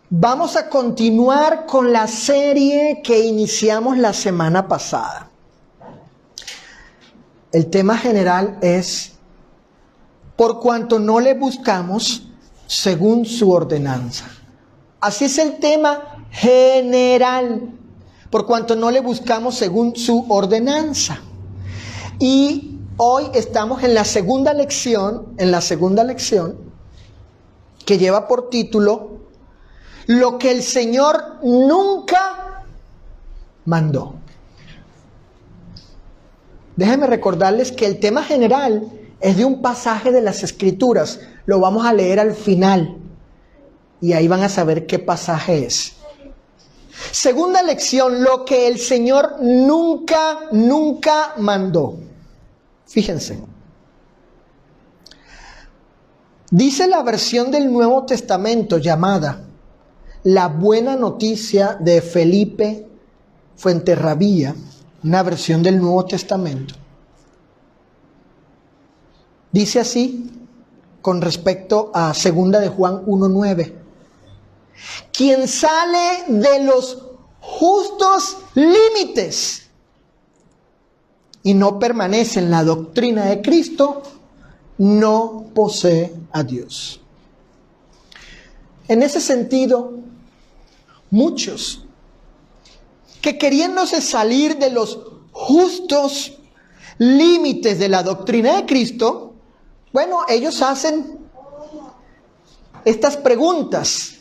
Vamos a continuar con la serie que iniciamos la semana pasada. El tema general es: por cuanto no le buscamos según su ordenanza. Así es el tema general. Por cuanto no le buscamos según su ordenanza. Y hoy estamos en la segunda lección, que lleva por título Lo que el Señor nunca mandó. Déjenme recordarles que el tema general es de un pasaje de las Escrituras. Lo vamos a leer al final y ahí van a saber qué pasaje es. Segunda lección, lo que el Señor nunca mandó. Fíjense. Dice la versión del Nuevo Testamento llamada La Buena Noticia de Felipe Fuenterrabía, una versión del Nuevo Testamento. Dice así con respecto a 2 de Juan 1:9. Quien sale de los justos límites y no permanece en la doctrina de Cristo, no posee a Dios. En ese sentido, muchos que queriéndose salir de los justos límites de la doctrina de Cristo, bueno, ellos hacen estas preguntas.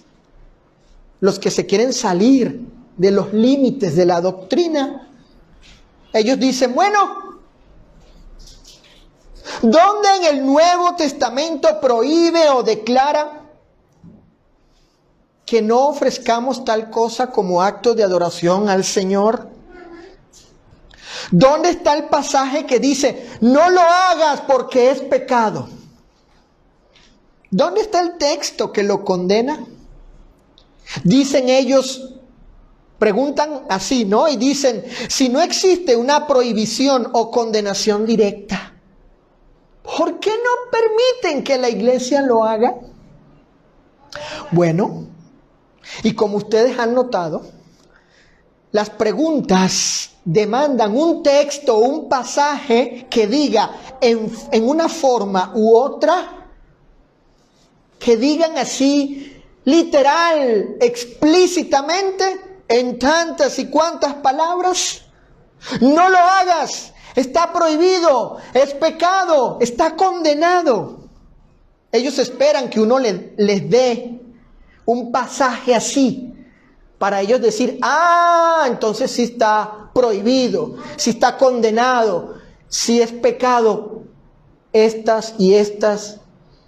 Los que se quieren salir de los límites de la doctrina, ellos dicen, bueno, ¿dónde en el Nuevo Testamento prohíbe o declara que no ofrezcamos tal cosa como acto de adoración al Señor? ¿Dónde está el pasaje que dice, no lo hagas porque es pecado? ¿Dónde está el texto que lo condena? Dicen ellos, preguntan así, ¿no? Y dicen, si no existe una prohibición o condenación directa, ¿por qué no permiten que la iglesia lo haga? Bueno, y como ustedes han notado, las preguntas demandan un texto, un pasaje que diga en una forma u otra, que digan así, literal, explícitamente, en tantas y cuantas palabras, no lo hagas, está prohibido, es pecado, está condenado. Ellos esperan que uno les dé un pasaje así, para ellos decir, entonces sí está prohibido, sí está condenado, sí es pecado, estas y estas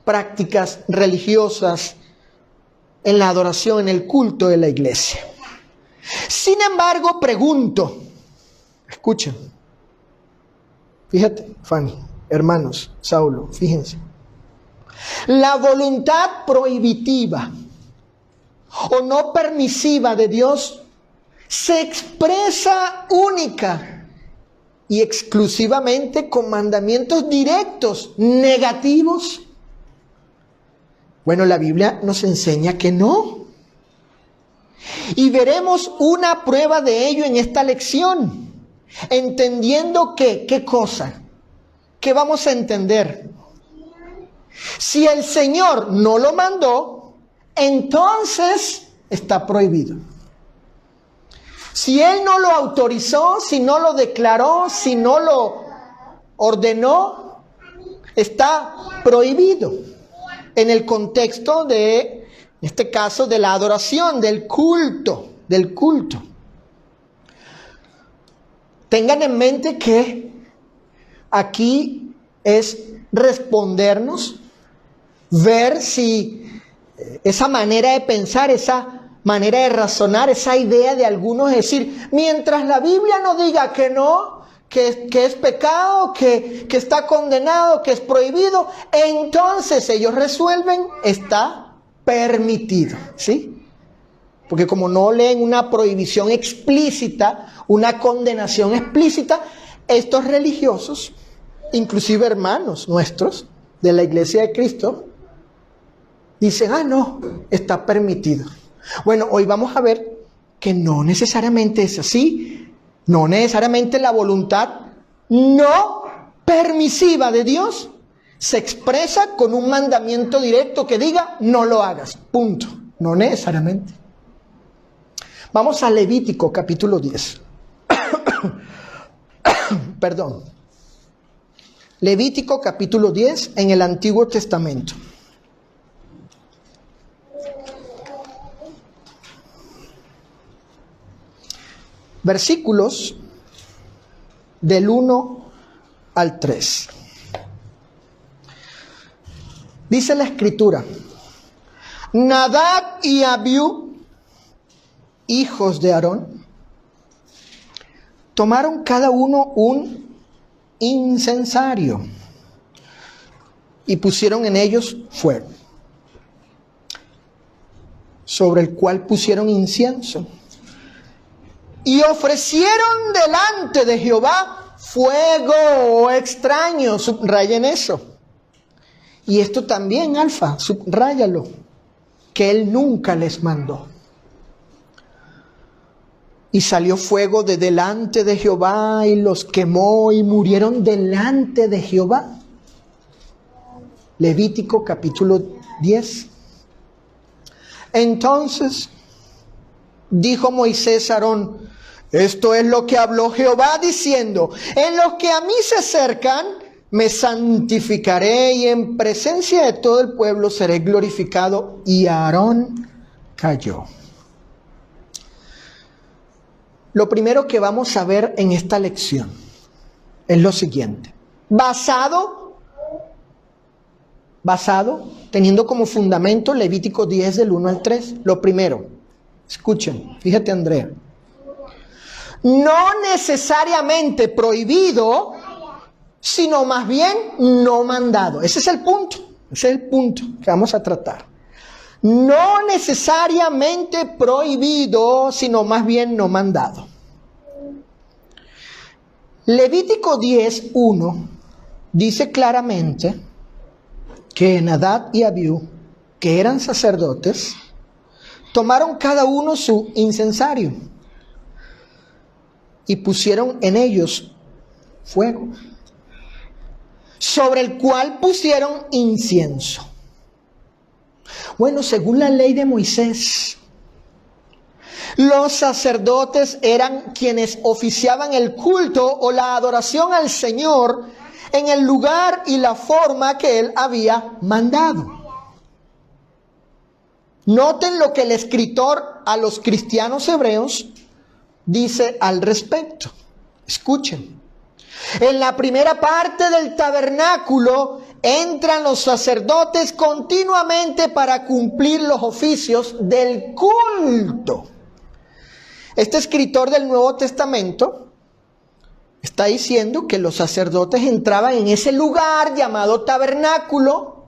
prácticas religiosas en la adoración, en el culto de la iglesia. Sin embargo, pregunto, escuchen, fíjate, Fanny, hermanos, Saulo, fíjense, la voluntad prohibitiva o no permisiva de Dios se expresa única y exclusivamente con mandamientos directos, negativos. Bueno, la Biblia nos enseña que no. Y veremos una prueba de ello en esta lección. Entendiendo que, ¿qué cosa? ¿Qué vamos a entender? Si el Señor no lo mandó, entonces está prohibido. Si Él no lo autorizó, si no lo declaró, si no lo ordenó, está prohibido. En el contexto de, en este caso, de la adoración, del culto. Tengan en mente que aquí es respondernos, ver si esa manera de pensar, esa manera de razonar, esa idea de algunos es decir, mientras la Biblia no diga que no, que es pecado, que está condenado, que es prohibido, entonces ellos resuelven, está permitido, ¿sí? Porque como no leen una prohibición explícita, una condenación explícita, estos religiosos, inclusive hermanos nuestros de la Iglesia de Cristo, dicen, no, está permitido. Bueno, hoy vamos a ver que no necesariamente es así. No necesariamente la voluntad no permisiva de Dios se expresa con un mandamiento directo que diga no lo hagas, punto. No necesariamente. Vamos a Levítico capítulo 10. Perdón. Levítico capítulo 10 en el Antiguo Testamento. Versículos del 1 al 3. Dice la Escritura: Nadab y Abiú, hijos de Aarón, tomaron cada uno un incensario y pusieron en ellos fuego, sobre el cual pusieron incienso, y ofrecieron delante de Jehová fuego extraño. Subrayen eso. Y esto también, Alfa, subráyalo, que él nunca les mandó. Y salió fuego de delante de Jehová y los quemó y murieron delante de Jehová. Levítico capítulo 10. Entonces dijo Moisés a Aarón: esto es lo que habló Jehová diciendo: en los que a mí se acercan me santificaré, y en presencia de todo el pueblo seré glorificado. Y Aarón cayó. Lo primero que vamos a ver en esta lección es lo siguiente. Basado, teniendo como fundamento Levítico 10 del 1 al 3. Lo primero, escuchen, fíjate, Andrea. No necesariamente prohibido, sino más bien no mandado. Ese es el punto que vamos a tratar. No necesariamente prohibido, sino más bien no mandado. Levítico 10:1 dice claramente que Nadab y Abiú, que eran sacerdotes, tomaron cada uno su incensario y pusieron en ellos fuego, sobre el cual pusieron incienso. Bueno, según la ley de Moisés, los sacerdotes eran quienes oficiaban el culto o la adoración al Señor en el lugar y la forma que Él había mandado. Noten lo que el escritor a los cristianos hebreos dice al respecto. Escuchen. En la primera parte del tabernáculo entran los sacerdotes continuamente para cumplir los oficios del culto. Este escritor del Nuevo Testamento está diciendo que los sacerdotes entraban en ese lugar llamado tabernáculo,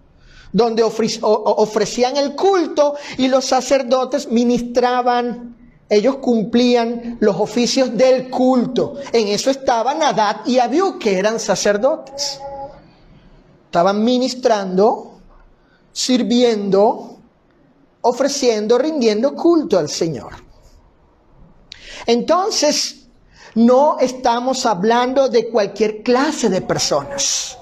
donde ofrecían el culto, y los sacerdotes ministraban. Ellos cumplían los oficios del culto. En eso estaban Nadab y Abiú, que eran sacerdotes. Estaban ministrando, sirviendo, ofreciendo, rindiendo culto al Señor. Entonces, no estamos hablando de cualquier clase de personas,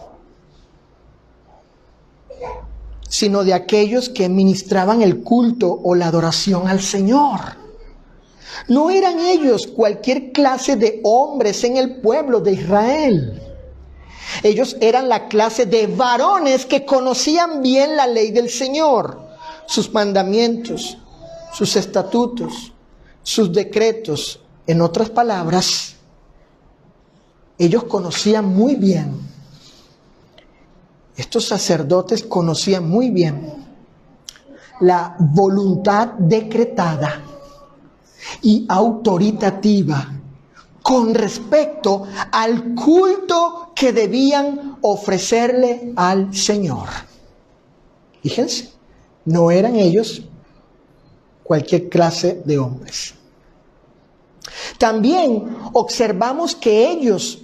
sino de aquellos que ministraban el culto o la adoración al Señor. No eran ellos cualquier clase de hombres en el pueblo de Israel. Ellos eran la clase de varones que conocían bien la ley del Señor, sus mandamientos, sus estatutos, sus decretos. En otras palabras, ellos conocían muy bien, estos sacerdotes conocían muy bien la voluntad decretada y autoritativa con respecto al culto que debían ofrecerle al Señor. Fíjense, no eran ellos cualquier clase de hombres. También observamos que ellos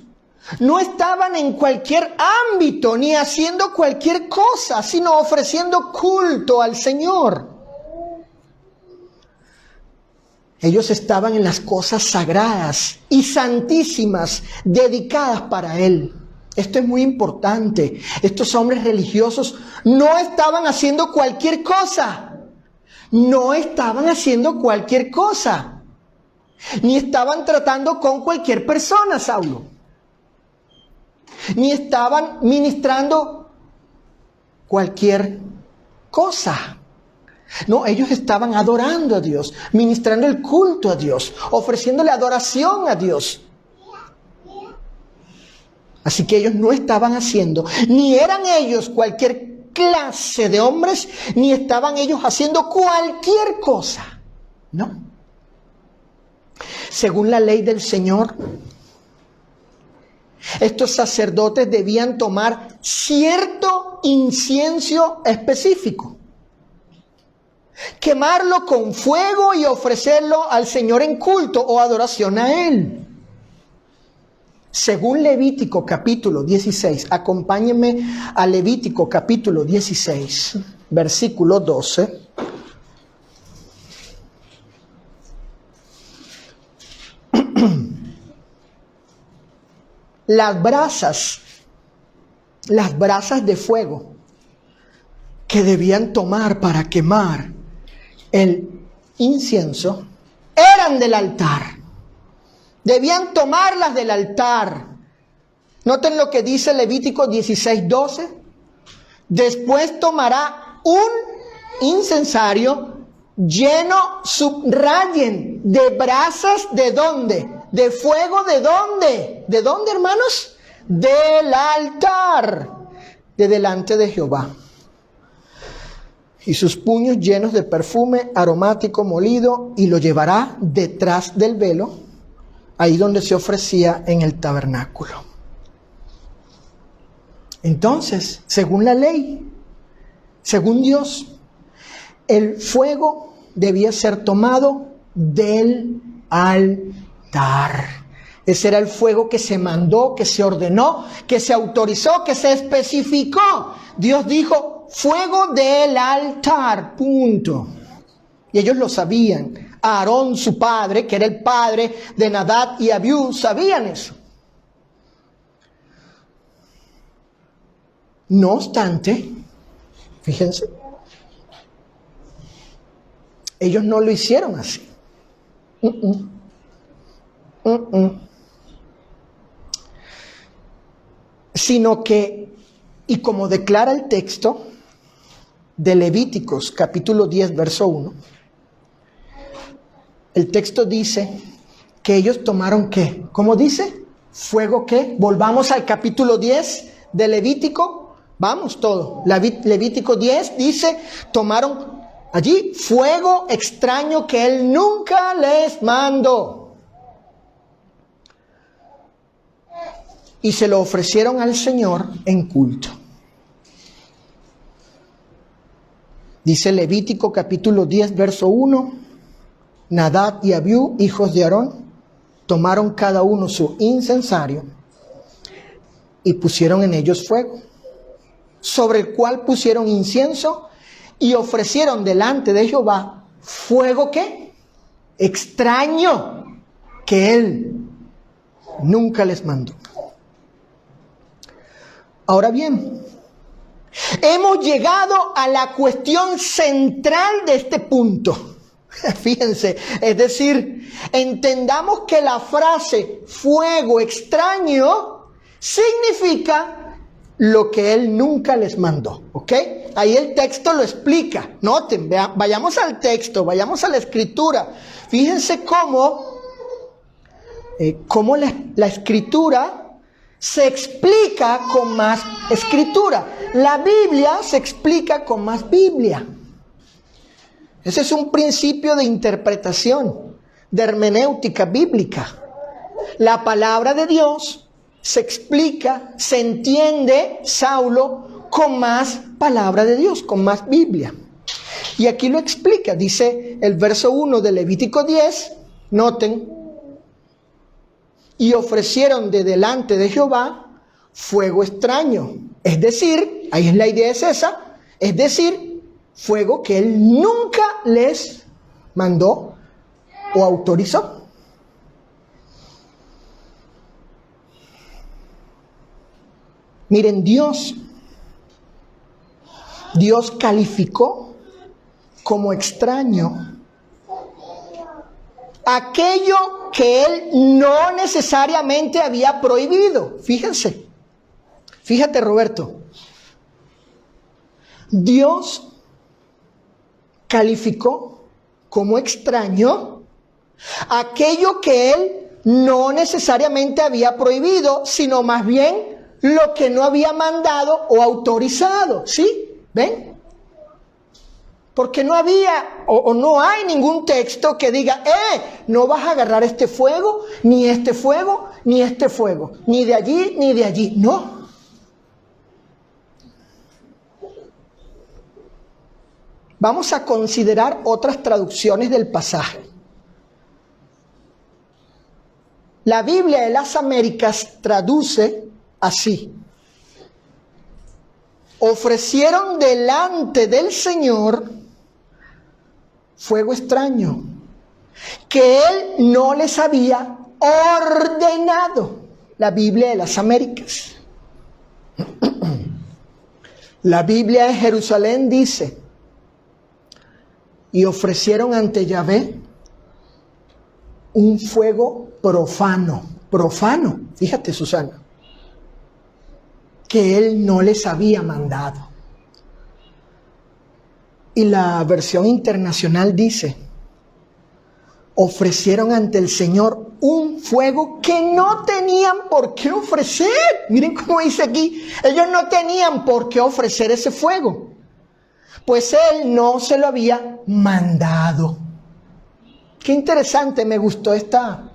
no estaban en cualquier ámbito ni haciendo cualquier cosa, sino ofreciendo culto al Señor. Ellos estaban en las cosas sagradas y santísimas, dedicadas para Él. Esto es muy importante. Estos hombres religiosos no estaban haciendo cualquier cosa. No estaban haciendo cualquier cosa. Ni estaban tratando con cualquier persona, Saulo. Ni estaban ministrando cualquier cosa. No, ellos estaban adorando a Dios, ministrando el culto a Dios, ofreciéndole adoración a Dios. Así que ellos no estaban haciendo, ni eran ellos cualquier clase de hombres, ni estaban ellos haciendo cualquier cosa. No. Según la ley del Señor, estos sacerdotes debían tomar cierto incienso específico, quemarlo con fuego y ofrecerlo al Señor en culto o adoración a Él. Según Levítico capítulo 16, acompáñenme a Levítico capítulo 16, versículo 12. Las brasas de fuego que debían tomar para quemar el incienso eran del altar. Debían tomarlas del altar. Noten lo que dice Levítico 16:12. Después tomará un incensario lleno, subrayen, de brasas, ¿de dónde? De fuego, ¿de dónde? ¿De dónde, hermanos? Del altar, de delante de Jehová. Y sus puños llenos de perfume aromático molido, y lo llevará detrás del velo, ahí donde se ofrecía en el tabernáculo. Entonces, según la ley, según Dios, el fuego debía ser tomado del altar. Ese era el fuego que se mandó, que se ordenó, que se autorizó, que se especificó. Dios dijo, fuego del altar, punto. Y ellos lo sabían. Aarón, su padre, que era el padre de Nadab y Abiú, sabían eso. No obstante, fíjense, ellos no lo hicieron así. Sino que, y como declara el texto de Levíticos capítulo 10 verso 1, el texto dice que ellos tomaron ¿qué? ¿Cómo dice? ¿Fuego qué? Volvamos al capítulo 10 de Levítico. Vamos todo. Levítico 10 dice, tomaron allí fuego extraño que Él nunca les mandó. Y se lo ofrecieron al Señor en culto. Dice Levítico capítulo 10 verso 1, Nadab y Abiú, hijos de Aarón, tomaron cada uno su incensario y pusieron en ellos fuego, sobre el cual pusieron incienso y ofrecieron delante de Jehová fuego ¿qué? Extraño que Él nunca les mandó. Ahora bien, hemos llegado a la cuestión central de este punto. Fíjense, es decir, entendamos que la frase fuego extraño significa lo que Él nunca les mandó, ¿ok? Ahí el texto lo explica. Noten, vayamos al texto, vayamos a la escritura. Fíjense cómo la escritura se explica con más escritura. La Biblia se explica con más Biblia. Ese es un principio de interpretación, de hermenéutica bíblica. La palabra de Dios se explica, se entiende, Saulo, con más palabra de Dios, con más Biblia. Y aquí lo explica, dice el verso 1 de Levítico 10, noten, y ofrecieron de delante de Jehová fuego extraño. Es decir, ahí es la idea es esa, es decir, fuego que Él nunca les mandó o autorizó. Miren, Dios calificó como extraño aquello que Él no necesariamente había prohibido. Fíjate Roberto, Dios calificó como extraño aquello que Él no necesariamente había prohibido, sino más bien lo que no había mandado o autorizado. ¿Sí? ¿Ven? Porque no había o no hay ningún texto que diga, no vas a agarrar este fuego, ni este fuego, ni este fuego, ni de allí, ni de allí. No. Vamos a considerar otras traducciones del pasaje. La Biblia de las Américas traduce así: ofrecieron delante del Señor fuego extraño que Él no les había ordenado. La Biblia de las Américas. La Biblia de Jerusalén dice: y ofrecieron ante Yahvé un fuego profano. Profano, fíjate Susana, que Él no les había mandado. Y la versión internacional dice: ofrecieron ante el Señor un fuego que no tenían por qué ofrecer. Miren cómo dice aquí, ellos no tenían por qué ofrecer ese fuego, pues Él no se lo había mandado. Qué interesante, me gustó esta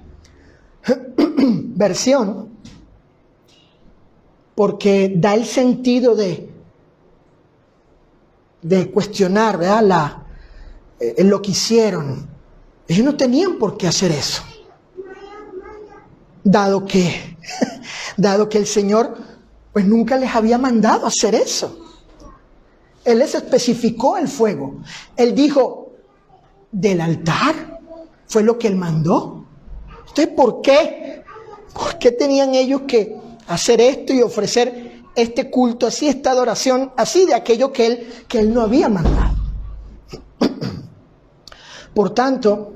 versión, porque da el sentido de cuestionar, ¿verdad? Lo que hicieron. Ellos no tenían por qué hacer eso, dado que el Señor pues nunca les había mandado hacer eso. Él les especificó el fuego. Él dijo, del altar fue lo que Él mandó. Entonces, ¿por qué? ¿Por qué tenían ellos que hacer esto y ofrecer este culto así, esta adoración así de aquello que Él no había mandado? Por tanto,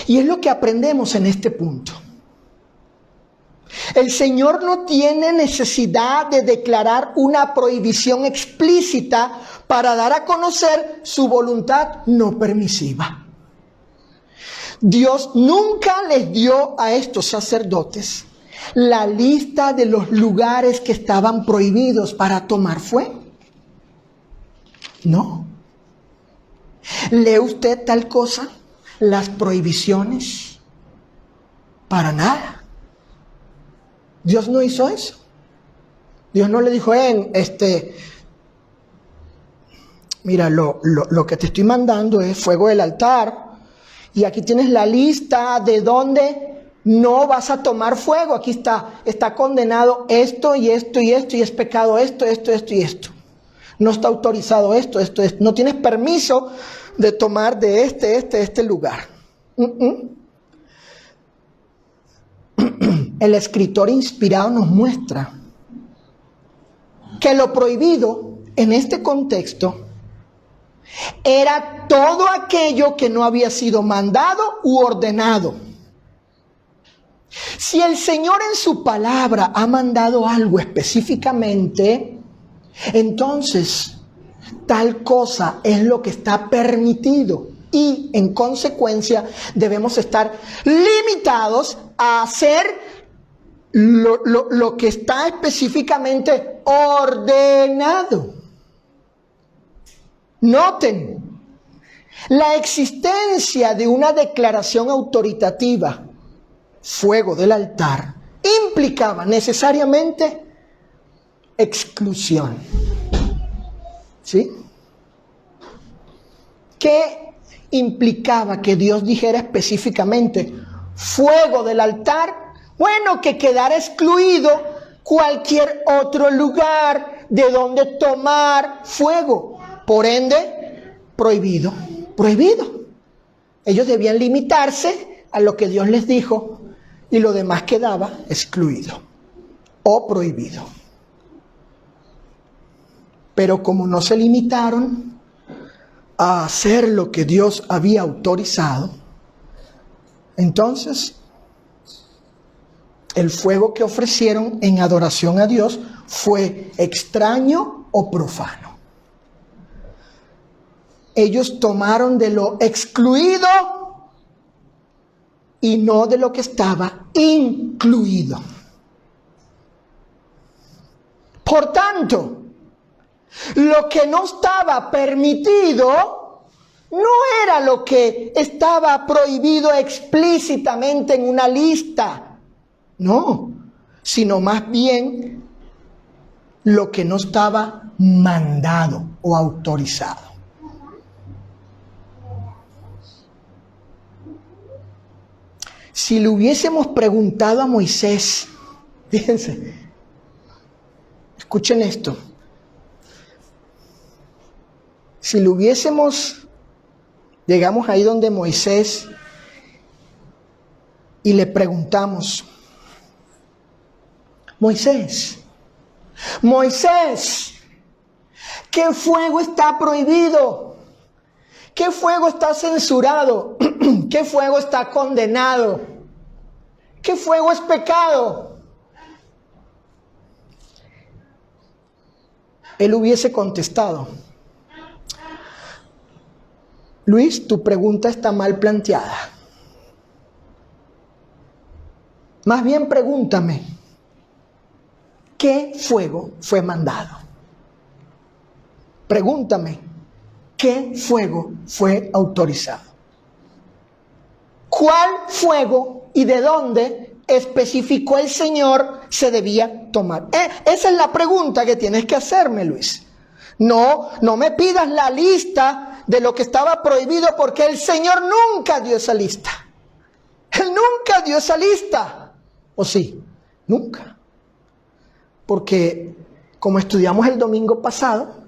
y es lo que aprendemos en este punto, el Señor no tiene necesidad de declarar una prohibición explícita para dar a conocer su voluntad no permisiva. Dios nunca les dio a estos sacerdotes la lista de los lugares que estaban prohibidos para tomar fuego. No. ¿Lee usted tal cosa? Las prohibiciones. Para nada. Dios no hizo eso. Dios no le dijo, mira, lo que te estoy mandando es fuego del altar, y aquí tienes la lista de dónde no vas a tomar fuego. Aquí está condenado esto y esto y esto, y es pecado esto y esto. No está autorizado esto. No tienes permiso de tomar de este lugar. El escritor inspirado nos muestra que lo prohibido en este contexto era todo aquello que no había sido mandado u ordenado. Si el Señor en su palabra ha mandado algo específicamente, entonces tal cosa es lo que está permitido, y en consecuencia debemos estar limitados a hacer lo que está específicamente ordenado. Noten, la existencia de una declaración autoritativa, fuego del altar, implicaba necesariamente exclusión. ¿Sí? ¿Qué implicaba que Dios dijera específicamente fuego del altar? Bueno, que quedara excluido cualquier otro lugar de donde tomar fuego. Por ende, prohibido. Ellos debían limitarse a lo que Dios les dijo y lo demás quedaba excluido o prohibido. Pero como no se limitaron a hacer lo que Dios había autorizado, entonces el fuego que ofrecieron en adoración a Dios fue extraño o profano. Ellos tomaron de lo excluido y no de lo que estaba incluido. Por tanto, lo que no estaba permitido no era lo que estaba prohibido explícitamente en una lista. No, sino más bien lo que no estaba mandado o autorizado. Si le hubiésemos preguntado a Moisés, fíjense, escuchen esto. Si le hubiésemos, llegamos ahí donde Moisés y le preguntamos, Moisés, ¿qué fuego está prohibido? ¿Qué fuego está censurado? ¿Qué fuego está condenado? ¿Qué fuego es pecado? Él hubiese contestado, Luis, tu pregunta está mal planteada. Más bien pregúntame, ¿qué fuego fue mandado? Pregúntame, ¿qué fuego fue autorizado? ¿Cuál fuego y de dónde especificó el Señor se debía tomar? Esa es la pregunta que tienes que hacerme, Luis. No me pidas la lista de lo que estaba prohibido, porque el Señor nunca dio esa lista. Él nunca dio esa lista. ¿O sí? Nunca. Porque como estudiamos el domingo pasado,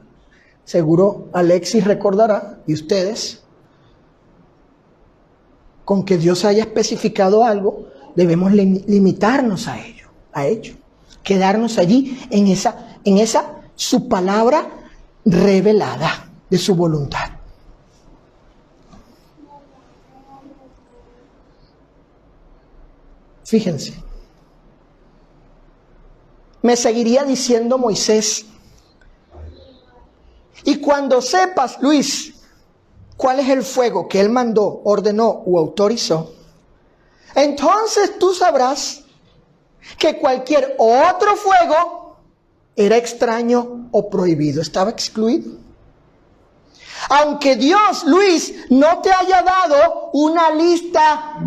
seguro Alexis recordará, y ustedes, con que Dios haya especificado algo, debemos limitarnos a ello, quedarnos allí en esa su palabra revelada de su voluntad. Fíjense, me seguiría diciendo Moisés, y cuando sepas, Luis, cuál es el fuego que él mandó, ordenó o autorizó, entonces tú sabrás que cualquier otro fuego era extraño o prohibido, estaba excluido. Aunque Dios, Luis, no te haya dado una lista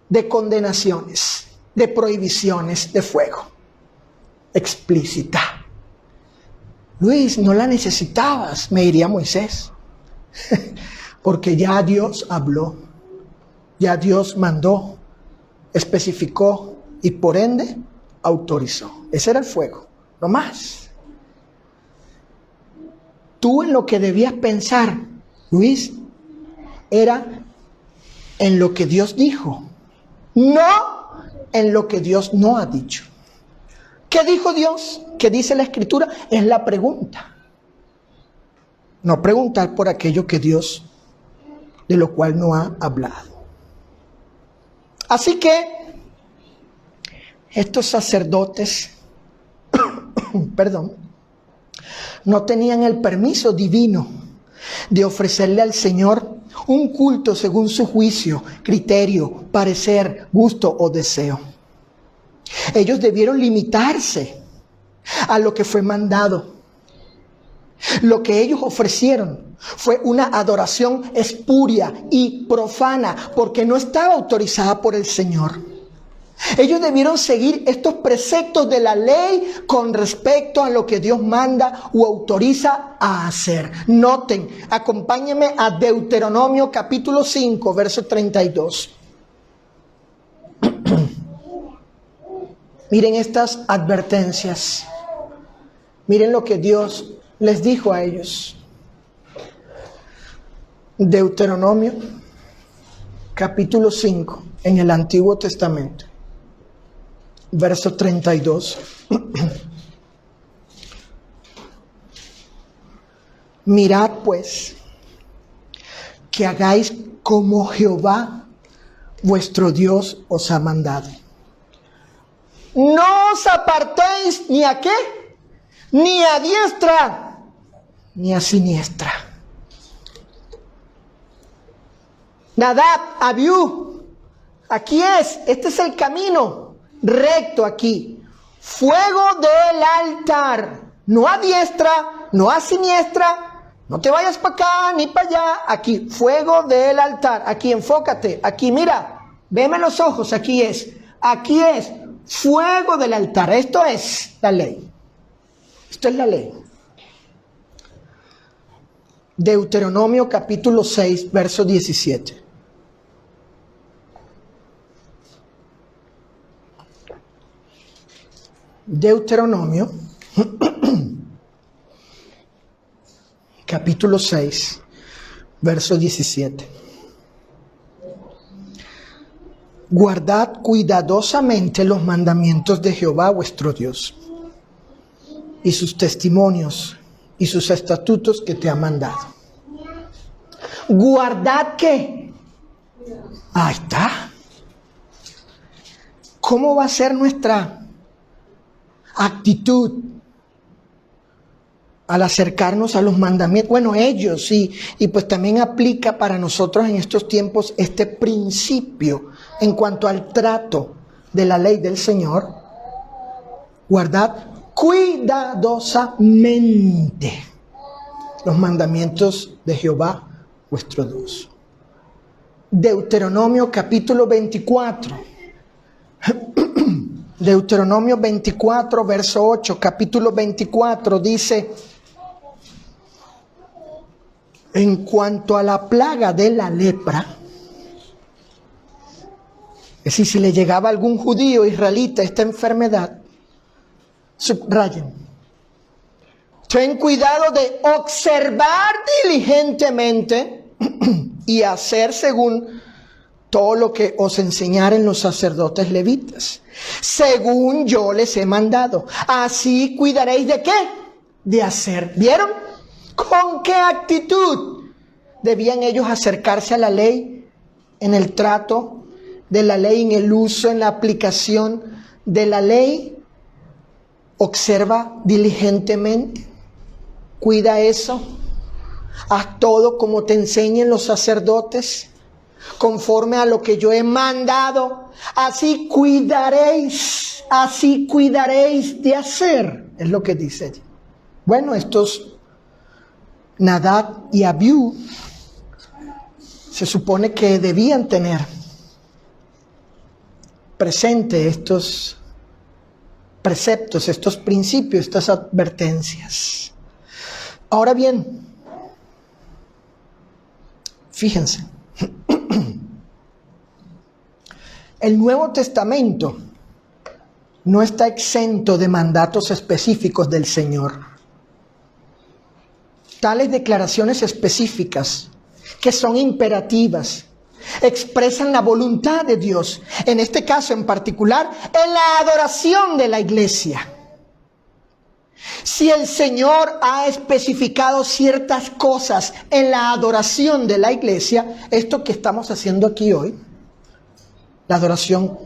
de condenaciones, de prohibiciones de fuego explícita. Luis, no la necesitabas, me diría Moisés, porque ya Dios habló, ya Dios mandó, especificó y por ende autorizó. Ese era el fuego, no más. Tú en lo que debías pensar, Luis, era en lo que Dios dijo, no en lo que Dios no ha dicho. ¿Qué dijo Dios? ¿Qué dice la Escritura? Es la pregunta. No preguntar por aquello que Dios, de lo cual no ha hablado. Así que estos sacerdotes, no tenían el permiso divino de ofrecerle al Señor un culto según su juicio, criterio, parecer, gusto o deseo. Ellos debieron limitarse a lo que fue mandado. Lo que ellos ofrecieron fue una adoración espuria y profana, porque no estaba autorizada por el Señor. Ellos debieron seguir estos preceptos de la ley con respecto a lo que Dios manda o autoriza a hacer. Noten, acompáñenme a Deuteronomio capítulo 5, verso 32. Miren estas advertencias. Miren lo que Dios les dijo a ellos. Deuteronomio capítulo 5, en el Antiguo Testamento, verso 32. Mirad pues, que hagáis como Jehová vuestro Dios os ha mandado. No os apartéis ni a qué, ni a diestra, ni a siniestra. Nadab, Abiú, aquí es, este es el camino recto aquí. Fuego del altar, no a diestra, no a siniestra, no te vayas para acá ni para allá, aquí, fuego del altar, aquí enfócate, aquí mira, veme los ojos, aquí es, fuego del altar, esto es la ley, esto es la ley. Deuteronomio capítulo 6, verso 17. Deuteronomio capítulo 6, verso 17. Guardad cuidadosamente los mandamientos de Jehová vuestro Dios, y sus testimonios, y sus estatutos que te ha mandado. ¿Guardad qué? Ahí está. ¿Cómo va a ser nuestra actitud al acercarnos a los mandamientos? Bueno, ellos sí, y pues también aplica para nosotros en estos tiempos este principio en cuanto al trato de la ley del Señor. Guardad cuidadosamente los mandamientos de Jehová vuestro Dios. Deuteronomio capítulo 24. Deuteronomio 24, verso 8, capítulo 24 dice: en cuanto a la plaga de la lepra, es decir, si le llegaba a algún judío israelita esta enfermedad, subrayen, ten cuidado de observar diligentemente y hacer según todo lo que os enseñaren los sacerdotes levitas, según yo les he mandado. Así cuidaréis de qué? De hacer. ¿Vieron? ¿Con qué actitud debían ellos acercarse a la ley en el trato de la ley, en el uso, en la aplicación de la ley? Observa diligentemente, cuida eso, haz todo como te enseñen los sacerdotes, conforme a lo que yo he mandado, así cuidaréis de hacer, es lo que dice. Bueno, estos Nadab y Abiú se supone que debían tener presente estos preceptos, estos principios, estas advertencias. Ahora bien, fíjense, el Nuevo Testamento no está exento de mandatos específicos del Señor. Tales declaraciones específicas, que son imperativas, expresan la voluntad de Dios, en este caso en particular, en la adoración de la iglesia. Si el Señor ha especificado ciertas cosas en la adoración de la iglesia, esto que estamos haciendo aquí hoy, la adoración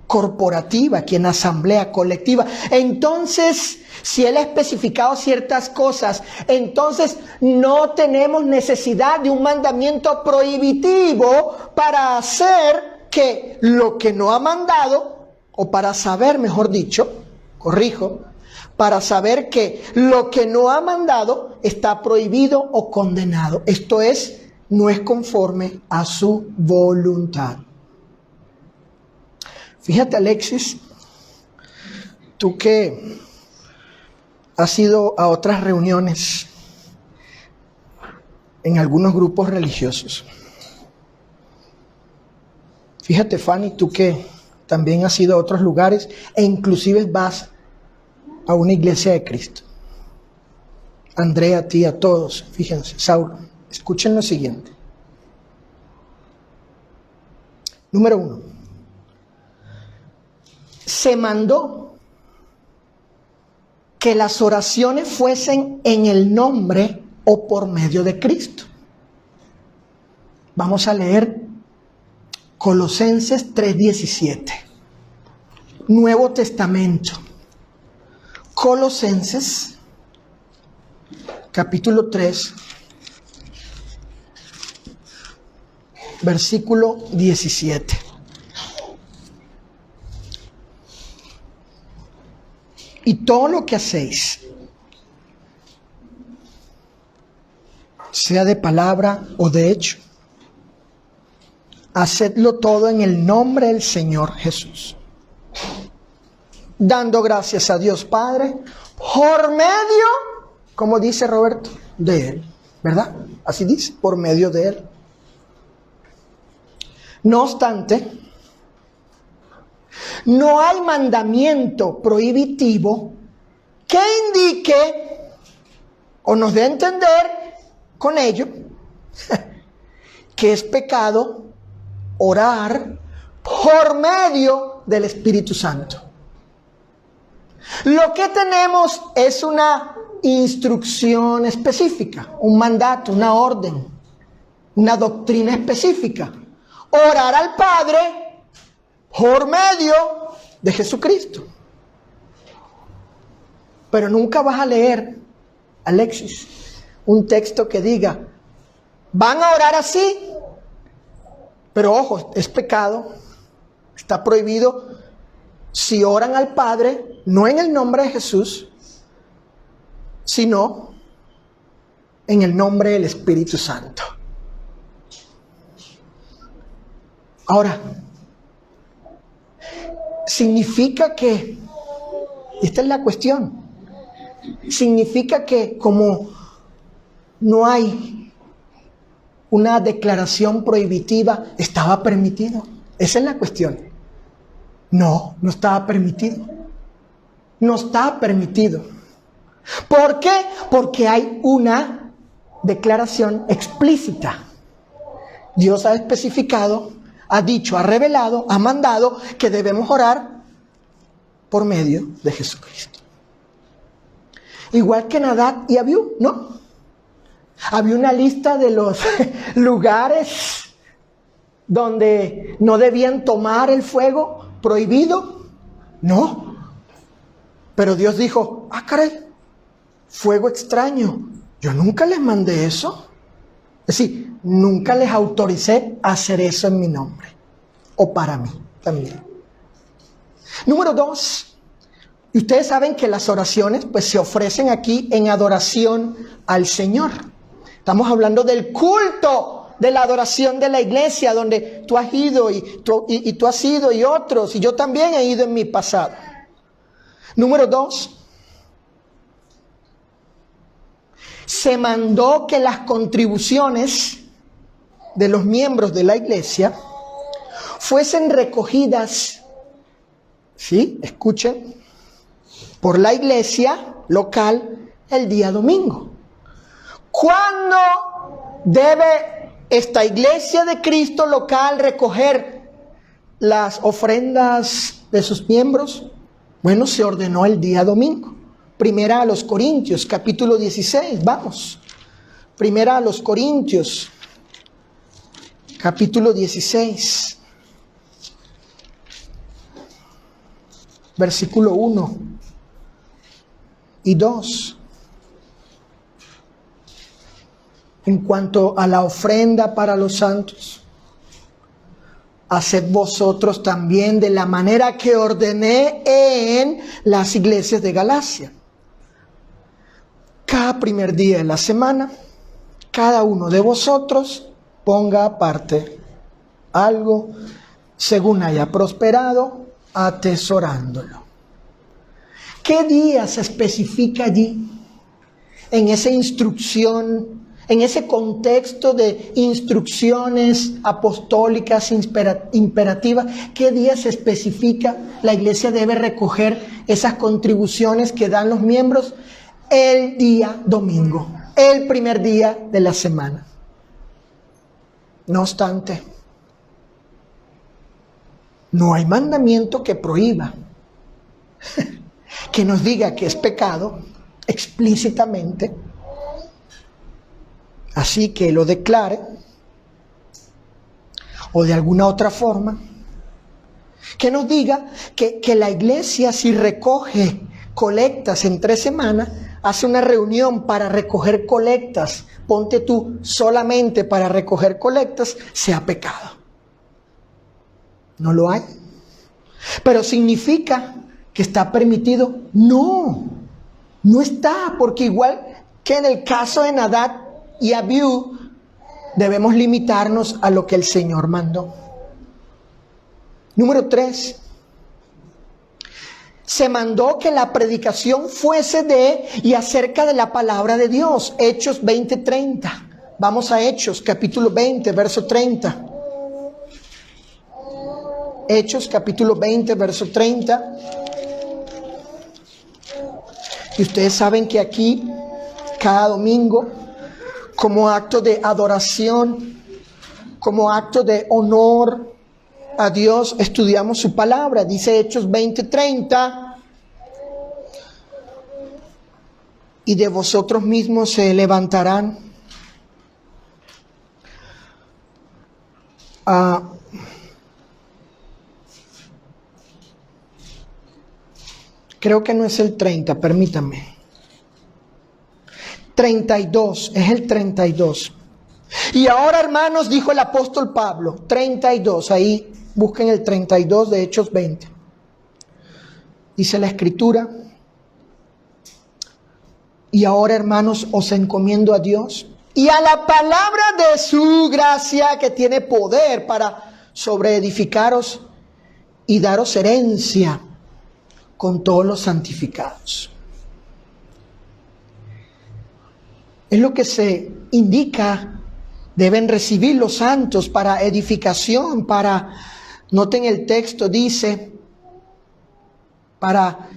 corporativa, aquí en asamblea colectiva, entonces, si Él ha especificado ciertas cosas, entonces no tenemos necesidad de un mandamiento prohibitivo para hacer que lo que no ha mandado, o para saber, mejor dicho, para saber que lo que no ha mandado está prohibido o condenado. Esto es, no es conforme a su voluntad. Fíjate, Alexis, tú que has ido a otras reuniones en algunos grupos religiosos. Fíjate, Fanny, tú que también has ido a otros lugares e inclusive vas a una iglesia de Cristo. Andrea, a ti, a todos, fíjense, Saulo, escuchen lo siguiente. Número 1. Se mandó que las oraciones fuesen en el nombre o por medio de Cristo. Vamos a leer Colosenses 3:17. Nuevo Testamento. Colosenses, capítulo 3, versículo 17. Y todo lo que hacéis, sea de palabra o de hecho, hacedlo todo en el nombre del Señor Jesús, dando gracias a Dios Padre por medio, como dice Roberto, de Él, ¿verdad? Así dice, por medio de Él. No obstante, no hay mandamiento prohibitivo que indique o nos dé a entender con ello que es pecado orar por medio del Espíritu Santo. Lo que tenemos es una instrucción específica, un mandato, una orden, una doctrina específica. Orar al Padre por medio de Jesucristo. Pero nunca vas a leer, Alexis, un texto que diga, van a orar así, pero ojo, es pecado, está prohibido si oran al Padre, no en el nombre de Jesús, sino en el nombre del Espíritu Santo. Ahora, significa que, esta es la cuestión, significa que como no hay una declaración prohibitiva, ¿estaba permitido? Esa es la cuestión. No, no estaba permitido. No está permitido. ¿Por qué? Porque hay una declaración explícita. Dios ha especificado, ha dicho, ha revelado, ha mandado que debemos orar por medio de Jesucristo. Igual que Nadab y Abiú, ¿no? Había una lista de los lugares donde no debían tomar el fuego, prohibido. No. Pero Dios dijo, caray, fuego extraño. Yo nunca les mandé eso. Es decir, nunca les autoricé a hacer eso en mi nombre. O para mí también. Número 2. Y ustedes saben que las oraciones pues se ofrecen aquí en adoración al Señor. Estamos hablando del culto de la adoración de la iglesia, donde tú has ido y tú has ido y otros, y yo también he ido en mi pasado. Número 2. Se mandó que las contribuciones de los miembros de la iglesia fuesen recogidas, ¿sí? Escuchen, por la iglesia local el día domingo. ¿Cuándo debe esta iglesia de Cristo local recoger las ofrendas de sus miembros? Bueno, se ordenó el día domingo. Primera a los Corintios, capítulo 16, vamos. Primera a los Corintios, capítulo 16, versículo 1 y 2. En cuanto a la ofrenda para los santos, haced vosotros también de la manera que ordené en las iglesias de Galacia. Cada primer día de la semana, cada uno de vosotros ponga aparte algo según haya prosperado, atesorándolo. ¿Qué día se especifica allí? En esa instrucción, en ese contexto de instrucciones apostólicas imperativas, ¿qué día se especifica? La iglesia debe recoger esas contribuciones que dan los miembros el día domingo, el primer día de la semana. No obstante, No hay mandamiento que prohíba, que nos diga que es pecado explícitamente, así que lo declare, o de alguna otra forma, que nos diga que la iglesia, si recoge colectas en 3 semanas, hace una reunión para recoger colectas, ponte tú solamente para recoger colectas, sea pecado. No lo hay. Pero significa que está permitido. No, no está, porque igual que en el caso de Nadab y Abiú, debemos limitarnos a lo que el Señor mandó. Número 3. Se mandó que la predicación fuese de y acerca de la palabra de Dios. Hechos 20:30. Vamos a Hechos, capítulo 20, verso 30. Hechos, capítulo 20, verso 30. Y ustedes saben que aquí, cada domingo, como acto de adoración, como acto de honor a Dios, estudiamos su palabra. Dice Hechos 20:30: y de vosotros mismos se levantarán creo que no es el 30, permítanme. 32, es el 32. Y ahora, hermanos, dijo el apóstol Pablo, 32, ahí busquen el 32 de Hechos 20. Dice la Escritura: y ahora, hermanos, os encomiendo a Dios y a la palabra de su gracia, que tiene poder para sobreedificaros y daros herencia con todos los santificados. Es lo que se indica, deben recibir los santos para edificación, para, noten el texto, dice, para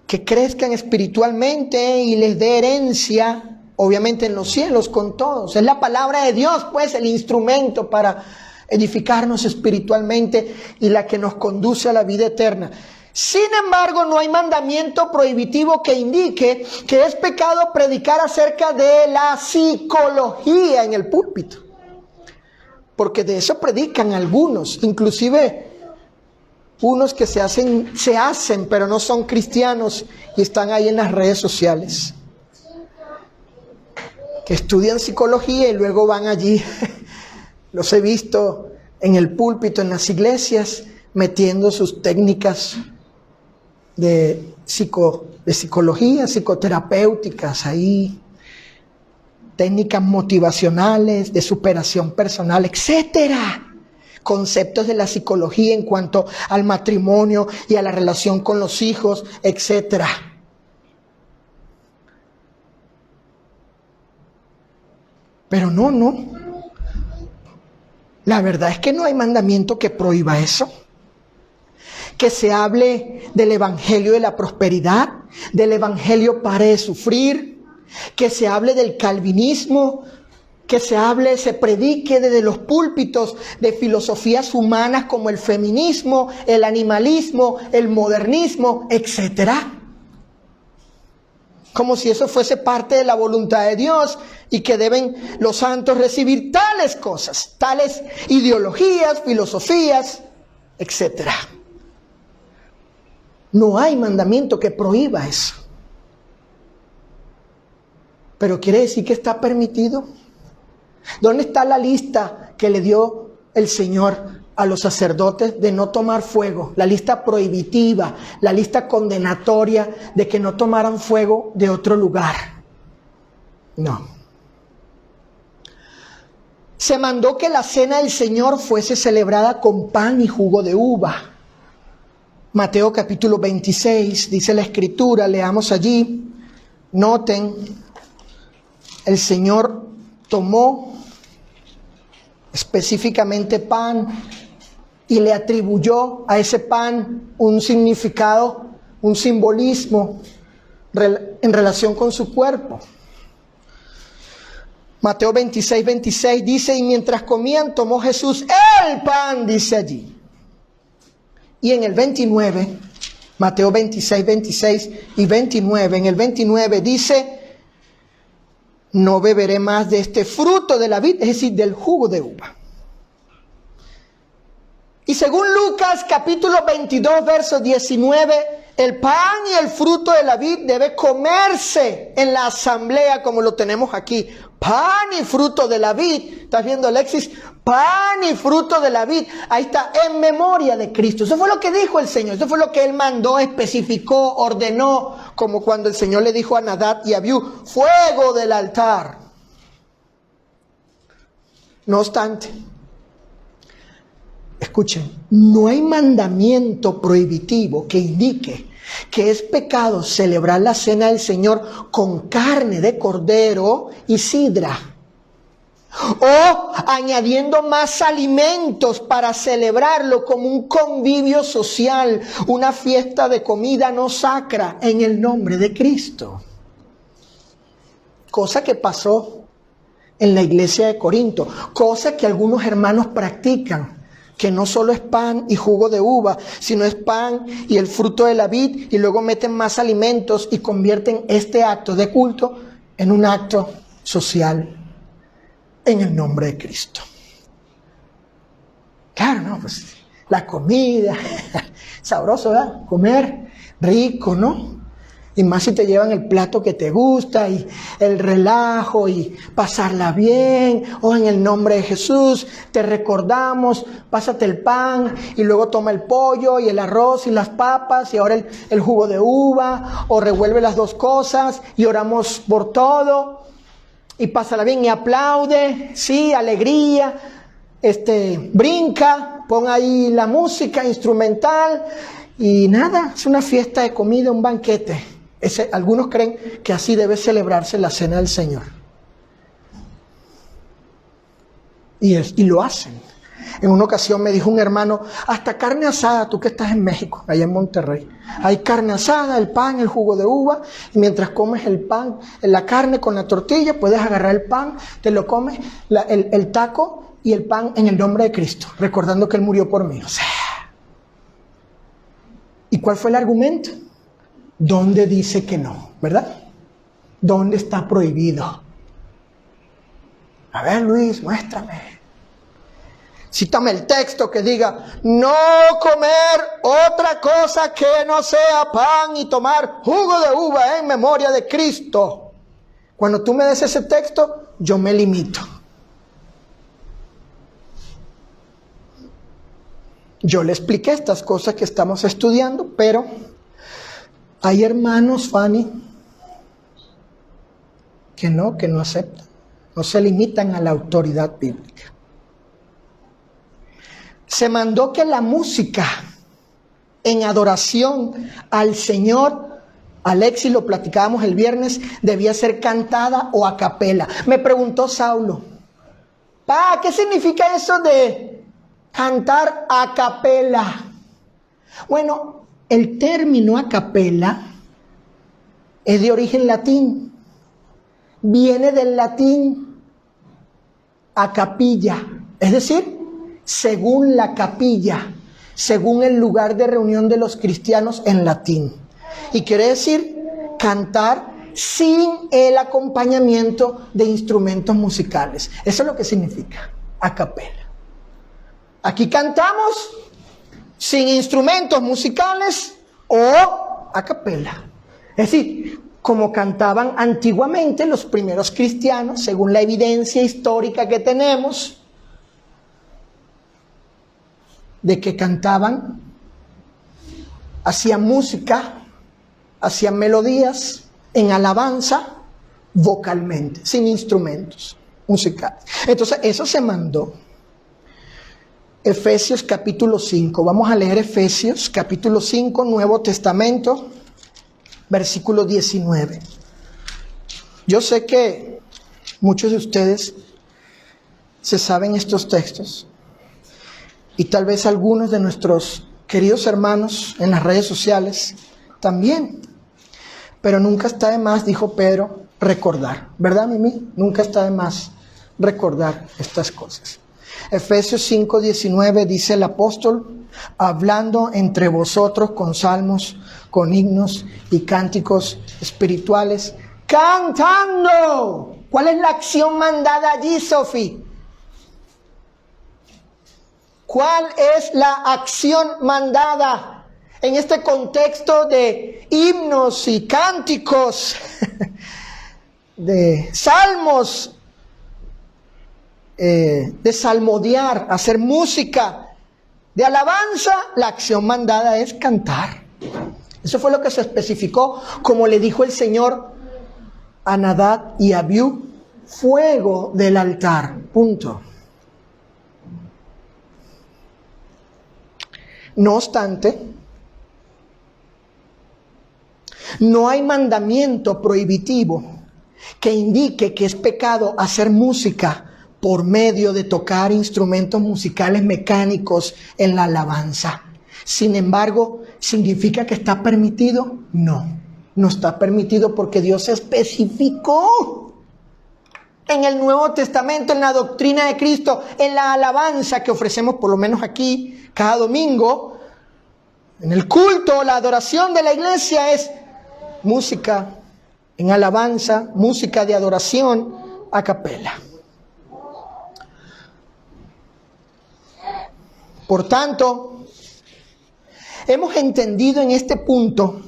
que crezcan espiritualmente y les dé herencia, obviamente en los cielos con todos. Es la palabra de Dios, pues, el instrumento para edificarnos espiritualmente y la que nos conduce a la vida eterna. Sin embargo, no hay mandamiento prohibitivo que indique que es pecado predicar acerca de la psicología en el púlpito. Porque de eso predican algunos, inclusive unos que se hacen, pero no son cristianos y están ahí en las redes sociales. Que estudian psicología y luego van allí, los he visto en el púlpito, en las iglesias, metiendo sus técnicas de psicología, psicoterapéuticas ahí, técnicas motivacionales, de superación personal, etcétera. Conceptos de la psicología en cuanto al matrimonio y a la relación con los hijos, etcétera. Pero no. La verdad es que no hay mandamiento que prohíba eso. Que se hable del evangelio de la prosperidad, del evangelio pare de sufrir, que se hable del calvinismo, que se predique desde los púlpitos de filosofías humanas como el feminismo, el animalismo, el modernismo, etcétera. Como si eso fuese parte de la voluntad de Dios y que deben los santos recibir tales cosas, tales ideologías, filosofías, etcétera. No hay mandamiento que prohíba eso. Pero quiere decir que está permitido. ¿Dónde está la lista que le dio el Señor a los sacerdotes de no tomar fuego? La lista prohibitiva, la lista condenatoria de que no tomaran fuego de otro lugar. No. Se mandó que la cena del Señor fuese celebrada con pan y jugo de uva. Mateo capítulo 26, dice la Escritura, leamos allí, noten, el Señor tomó específicamente pan y le atribuyó a ese pan un significado, un simbolismo en relación con su cuerpo. Mateo 26 dice, y mientras comían tomó Jesús el pan, dice allí. Y en el 29, Mateo 26, 26 y 29, en el 29 dice, no beberé más de este fruto de la vid, es decir, del jugo de uva. Y según Lucas capítulo 22, verso 19, el pan y el fruto de la vid debe comerse en la asamblea como lo tenemos aquí. Pan y fruto de la vid. ¿Estás viendo, Alexis? Pan y fruto de la vid. Ahí está, en memoria de Cristo. Eso fue lo que dijo el Señor. Eso fue lo que Él mandó, especificó, ordenó. Como cuando el Señor le dijo a Nadab y Abiú, fuego del altar. No obstante, escuchen, no hay mandamiento prohibitivo que indique que es pecado celebrar la cena del Señor con carne de cordero y sidra, o añadiendo más alimentos para celebrarlo como un convivio social, una fiesta de comida no sacra en el nombre de Cristo. Cosa que pasó en la iglesia de Corinto, cosa que algunos hermanos practican, que no solo es pan y jugo de uva, sino es pan y el fruto de la vid, y luego meten más alimentos y convierten este acto de culto en un acto social en el nombre de Cristo. Claro, no, pues la comida, sabroso, ¿verdad? Comer, rico, ¿no? Y más si te llevan el plato que te gusta y el relajo y pasarla bien. O en el nombre de Jesús te recordamos, pásate el pan y luego toma el pollo y el arroz y las papas y ahora el jugo de uva. O revuelve las dos cosas y oramos por todo. Y pásala bien y aplaude, sí, alegría, brinca, pon ahí la música instrumental y nada, es una fiesta de comida, un banquete. Algunos creen que así debe celebrarse la cena del Señor. Y lo hacen. En una ocasión me dijo un hermano, hasta carne asada, tú que estás en México, allá en Monterrey. Hay carne asada, el pan, el jugo de uva, y mientras comes el pan, la carne con la tortilla, puedes agarrar el pan, te lo comes, el taco y el pan en el nombre de Cristo, recordando que Él murió por mí. O sea, ¿y cuál fue el argumento? ¿Dónde dice que no? ¿Verdad? ¿Dónde está prohibido? A ver, Luis, muéstrame. Cítame el texto que diga, no comer otra cosa que no sea pan y tomar jugo de uva en memoria de Cristo. Cuando tú me des ese texto, yo me limito. Yo le expliqué estas cosas que estamos estudiando, pero hay hermanos, Fanny, que no aceptan, no se limitan a la autoridad bíblica. Se mandó que la música en adoración al Señor, Alexis, lo platicábamos el viernes, debía ser cantada o a capela. Me preguntó Saulo, ¿qué significa eso de cantar a capela? Bueno, el término a capela es de origen latín, viene del latín a capilla, es decir, según la capilla, según el lugar de reunión de los cristianos en latín. Y quiere decir cantar sin el acompañamiento de instrumentos musicales. Eso es lo que significa a capela. Aquí cantamos sin instrumentos musicales o a capela. Es decir, como cantaban antiguamente los primeros cristianos, según la evidencia histórica que tenemos, de que cantaban, hacían música, hacían melodías en alabanza vocalmente, sin instrumentos musicales. Entonces, eso se mandó. Efesios capítulo 5. Vamos a leer Efesios capítulo 5, Nuevo Testamento, versículo 19. Yo sé que muchos de ustedes se saben estos textos y tal vez algunos de nuestros queridos hermanos en las redes sociales también. Pero nunca está de más, dijo Pedro, recordar. ¿Verdad, Mimi? Nunca está de más recordar estas cosas. Efesios 5:19 dice el apóstol: hablando entre vosotros con salmos, con himnos y cánticos espirituales, cantando. ¿Cuál es la acción mandada allí, Sofi? ¿Cuál es la acción mandada en este contexto de himnos y cánticos, de salmos, de salmodiar, hacer música, de alabanza? La acción mandada es cantar. Eso fue lo que se especificó, como le dijo el Señor a Nadab y Abiú, fuego del altar. Punto. No obstante, no hay mandamiento prohibitivo que indique que es pecado hacer música por medio de tocar instrumentos musicales mecánicos en la alabanza. Sin embargo, ¿significa que está permitido? No, no está permitido porque Dios especificó en el Nuevo Testamento, en la doctrina de Cristo, en la alabanza que ofrecemos por lo menos aquí cada domingo, en el culto, la adoración de la iglesia es música en alabanza, música de adoración a capela. Por tanto, hemos entendido en este punto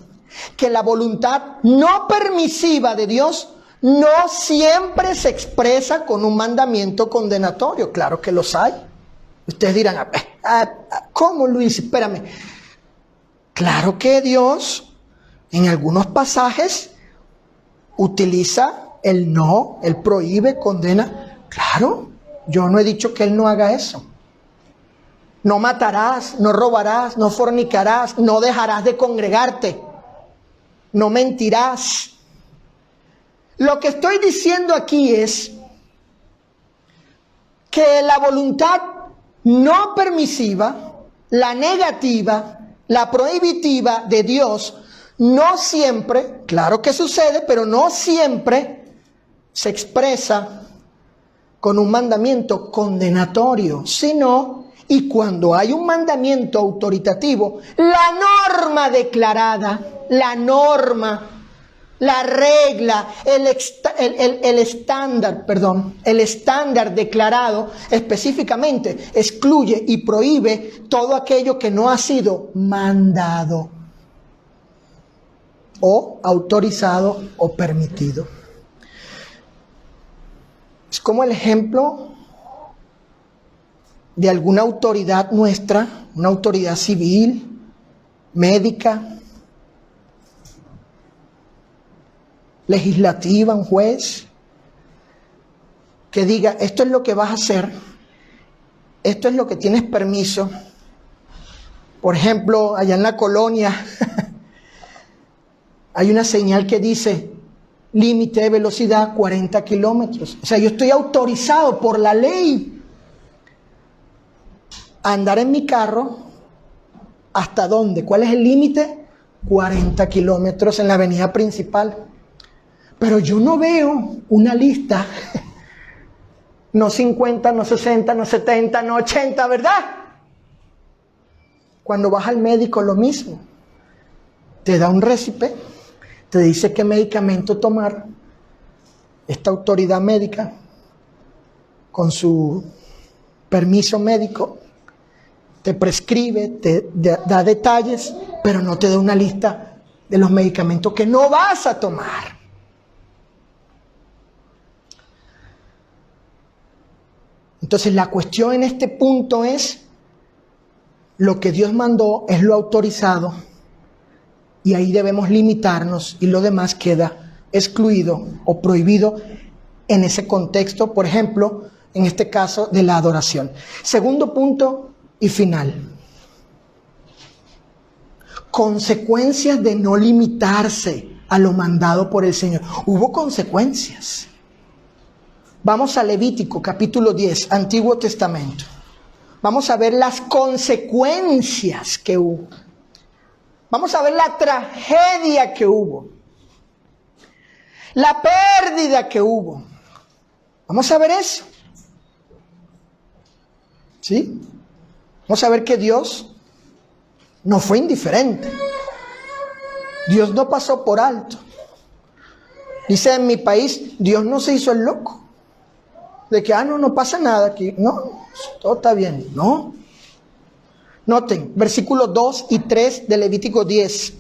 que la voluntad no permisiva de Dios no siempre se expresa con un mandamiento condenatorio. Claro que los hay. Ustedes dirán, ¿cómo, Luis? Espérame. Claro que Dios en algunos pasajes utiliza el no, Él prohíbe, condena. Claro, yo no he dicho que Él no haga eso. No matarás, no robarás, no fornicarás, no dejarás de congregarte, no mentirás. Lo que estoy diciendo aquí es que la voluntad no permisiva, la negativa, la prohibitiva de Dios, no siempre, claro que sucede, pero no siempre se expresa con un mandamiento condenatorio, sino, y cuando hay un mandamiento autoritativo, la norma declarada, la norma, la regla, el estándar declarado específicamente excluye y prohíbe todo aquello que no ha sido mandado o autorizado o permitido. Es como el ejemplo de alguna autoridad nuestra, una autoridad civil, médica, legislativa, un juez, que diga, esto es lo que vas a hacer, esto es lo que tienes permiso. Por ejemplo, allá en la colonia hay una señal que dice límite de velocidad 40 kilómetros. O sea, yo estoy autorizado por la ley a andar en mi carro. ¿Hasta dónde? ¿Cuál es el límite? 40 kilómetros en la avenida principal. Pero yo no veo una lista, no 50, no 60, no 70, no 80, ¿verdad? Cuando vas al médico lo mismo. Te da un récipe, te dice qué medicamento tomar. Esta autoridad médica, con su permiso médico, te prescribe, te da detalles, pero no te da una lista de los medicamentos que no vas a tomar. Entonces la cuestión en este punto es, lo que Dios mandó es lo autorizado y ahí debemos limitarnos y lo demás queda excluido o prohibido en ese contexto, por ejemplo, en este caso de la adoración. Segundo punto y final. Consecuencias de no limitarse a lo mandado por el Señor. Hubo consecuencias. Vamos a Levítico capítulo 10, Antiguo Testamento. Vamos a ver las consecuencias que hubo. Vamos a ver la tragedia que hubo. La pérdida que hubo. Vamos a ver eso. ¿Sí? Vamos a ver que Dios no fue indiferente. Dios no pasó por alto. Dice en mi país, Dios no se hizo el loco. De que, no pasa nada aquí. No, todo está bien. No. Noten, versículos 2 y 3 de Levítico 10.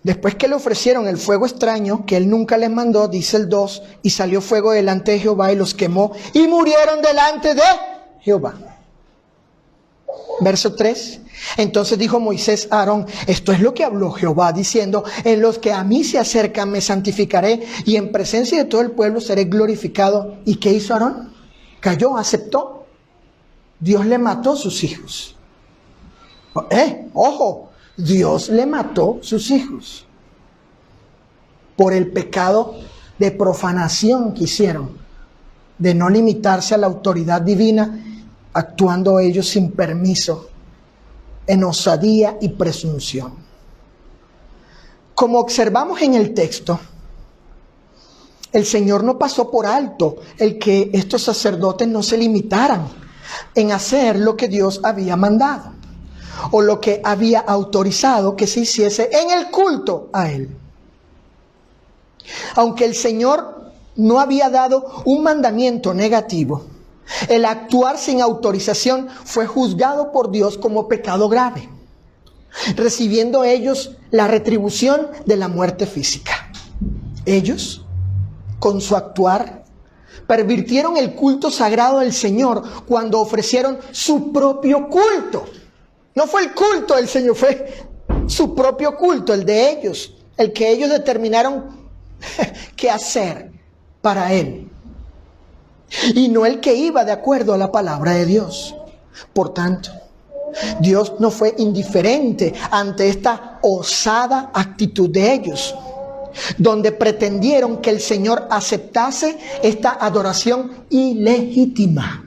Después que le ofrecieron el fuego extraño que él nunca les mandó, dice el 2, y salió fuego delante de Jehová y los quemó y murieron delante de Jehová. Verso 3. Entonces dijo Moisés a Aarón, esto es lo que habló Jehová, diciendo, en los que a mí se acercan me santificaré y en presencia de todo el pueblo seré glorificado. ¿Y qué hizo Aarón? Cayó, aceptó. Dios le mató sus hijos. Ojo, Dios le mató sus hijos por el pecado de profanación que hicieron, de no limitarse a la autoridad divina, actuando ellos sin permiso, en osadía y presunción. Como observamos en el texto, el Señor no pasó por alto el que estos sacerdotes no se limitaran en hacer lo que Dios había mandado o lo que había autorizado que se hiciese en el culto a Él. Aunque el Señor no había dado un mandamiento negativo, el actuar sin autorización fue juzgado por Dios como pecado grave, recibiendo ellos la retribución de la muerte física. Ellos, con su actuar, pervirtieron el culto sagrado del Señor cuando ofrecieron su propio culto. No fue el culto del Señor, fue su propio culto, el de ellos, el que ellos determinaron qué hacer para Él. Y no el que iba de acuerdo a la palabra de Dios. Por tanto, Dios no fue indiferente ante esta osada actitud de ellos, donde pretendieron que el Señor aceptase esta adoración ilegítima.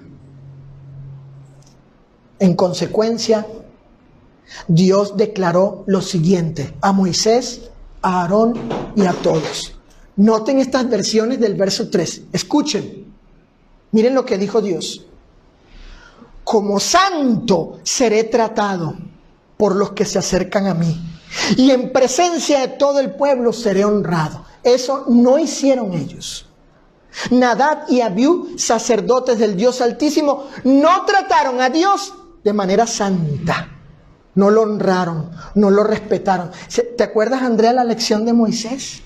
En consecuencia, Dios declaró lo siguiente a Moisés, a Aarón y a todos. Noten estas versiones del verso 3. Escuchen. Miren lo que dijo Dios. Como santo seré tratado por los que se acercan a mí, y en presencia de todo el pueblo seré honrado. Eso no hicieron ellos. Nadab y Abiú, sacerdotes del Dios Altísimo, no trataron a Dios de manera santa. No lo honraron, no lo respetaron. ¿Te acuerdas, Andrea, la lección de Moisés?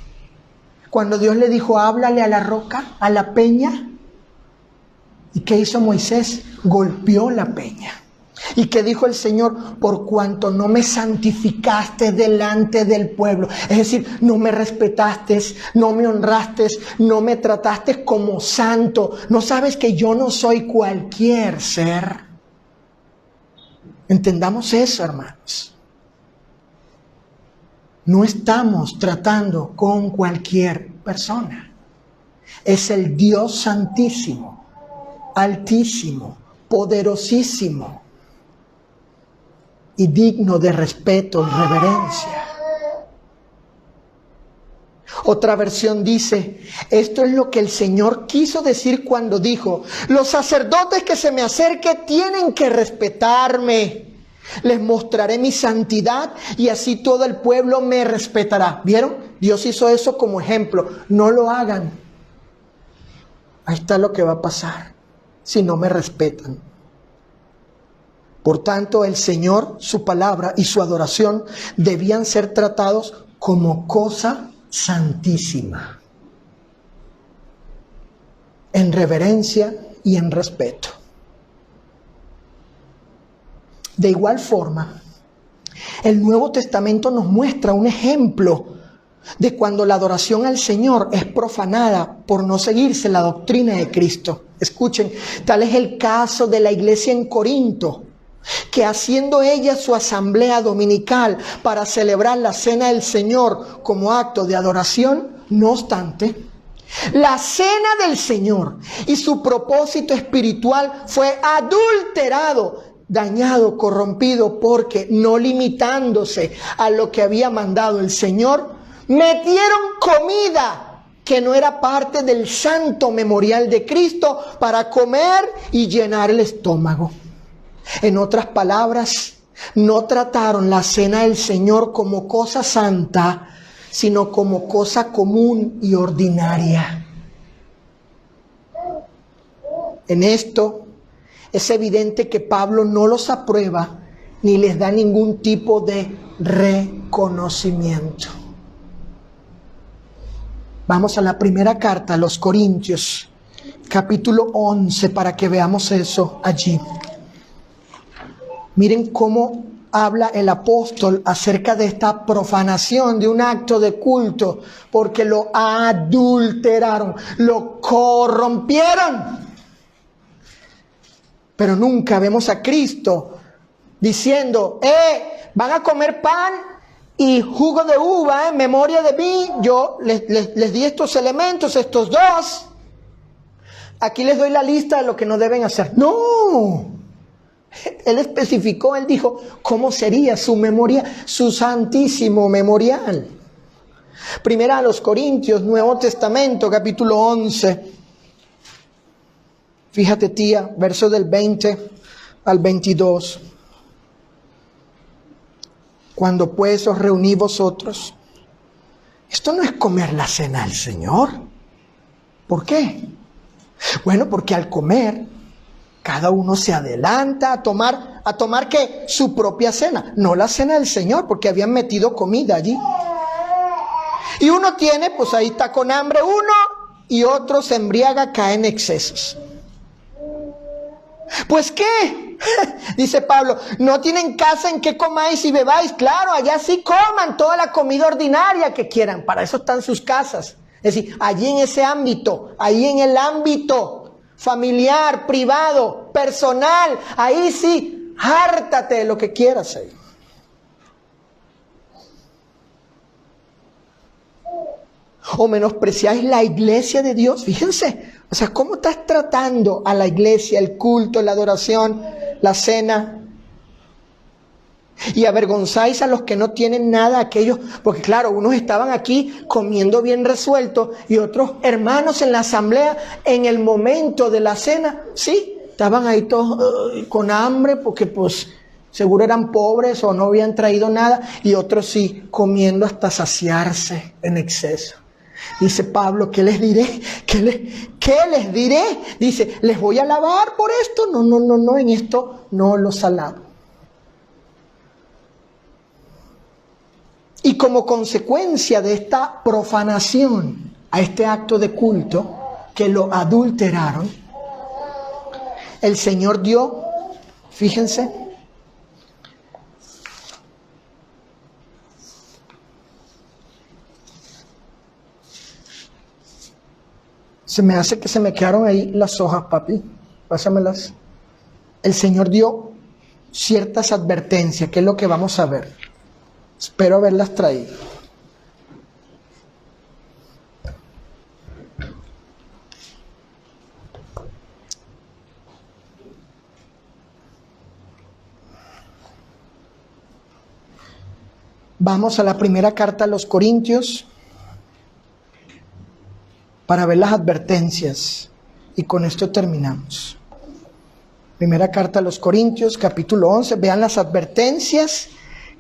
Cuando Dios le dijo, háblale a la roca, a la peña. ¿Y qué hizo Moisés? Golpeó la peña. ¿Y qué dijo el Señor? Por cuanto no me santificaste delante del pueblo. Es decir, no me respetaste, no me honraste, no me trataste como santo. ¿No sabes que yo no soy cualquier ser? Entendamos eso, hermanos. No estamos tratando con cualquier persona. Es el Dios santísimo, altísimo, poderosísimo y digno de respeto y reverencia. Otra versión dice, esto es lo que el Señor quiso decir cuando dijo, los sacerdotes que se me acerquen tienen que respetarme. Les mostraré mi santidad y así todo el pueblo me respetará. ¿Vieron? Dios hizo eso como ejemplo. No lo hagan. Ahí está lo que va a pasar si no me respetan. Por tanto, el Señor, su palabra y su adoración debían ser tratados como cosa santísima, en reverencia y en respeto. De igual forma, el Nuevo Testamento nos muestra un ejemplo de cuando la adoración al Señor es profanada por no seguirse la doctrina de Cristo. Escuchen, tal es el caso de la iglesia en Corinto, que haciendo ella su asamblea dominical para celebrar la cena del Señor como acto de adoración, no obstante, la cena del Señor y su propósito espiritual fue adulterado, dañado, corrompido, porque no limitándose a lo que había mandado el Señor, metieron comida que no era parte del santo memorial de Cristo para comer y llenar el estómago. En otras palabras, no trataron la cena del Señor como cosa santa, sino como cosa común y ordinaria. En esto es evidente que Pablo no los aprueba ni les da ningún tipo de reconocimiento. Vamos a la primera carta a los Corintios, capítulo 11, para que veamos eso allí. Miren cómo habla el apóstol acerca de esta profanación de un acto de culto, porque lo adulteraron, lo corrompieron. Pero nunca vemos a Cristo diciendo, van a comer pan y jugo de uva en memoria de mí. Yo les di estos elementos, estos dos. Aquí les doy la lista de lo que no deben hacer. No. Él especificó, él dijo, ¿cómo sería su memoria, su santísimo memorial? Primera a los Corintios, Nuevo Testamento, capítulo 11. Fíjate, tía, verso del 20 al 22. Cuando pues os reuní vosotros, esto no es comer la cena del Señor. ¿Por qué? Bueno, porque al comer, cada uno se adelanta a tomar ¿qué? Su propia cena, no la cena del Señor, porque habían metido comida allí. Y uno tiene, pues ahí está con hambre uno, y otro se embriaga, cae en excesos. ¿Pues qué? Dice Pablo, ¿no tienen casa en que comáis y bebáis? Claro, allá sí coman toda la comida ordinaria que quieran, para eso están sus casas. Es decir, allí en ese ámbito, ahí en el ámbito familiar, privado, personal, ahí sí, hártate de lo que quieras ahí. O menospreciáis la iglesia de Dios. Fíjense, o sea, ¿cómo estás tratando a la iglesia, el culto, la adoración, la cena? Y avergonzáis a los que no tienen nada, aquellos, porque claro, unos estaban aquí comiendo bien resuelto y otros hermanos en la asamblea en el momento de la cena, sí, estaban ahí todos con hambre porque pues seguro eran pobres o no habían traído nada, y otros sí comiendo hasta saciarse en exceso. Dice Pablo, ¿qué les diré? ¿Qué les diré? Dice, ¿les voy a alabar por esto? No, en esto no los alabo. Y como consecuencia de esta profanación a este acto de culto, que lo adulteraron, el Señor dio, fíjense, se me hace que se me quedaron ahí las hojas, papi, pásamelas. El Señor dio ciertas advertencias, que es lo que vamos a ver. Espero haberlas traído. Vamos a la primera carta a los Corintios para ver las advertencias, y con esto terminamos. Primera carta a los Corintios, capítulo 11. Vean las advertencias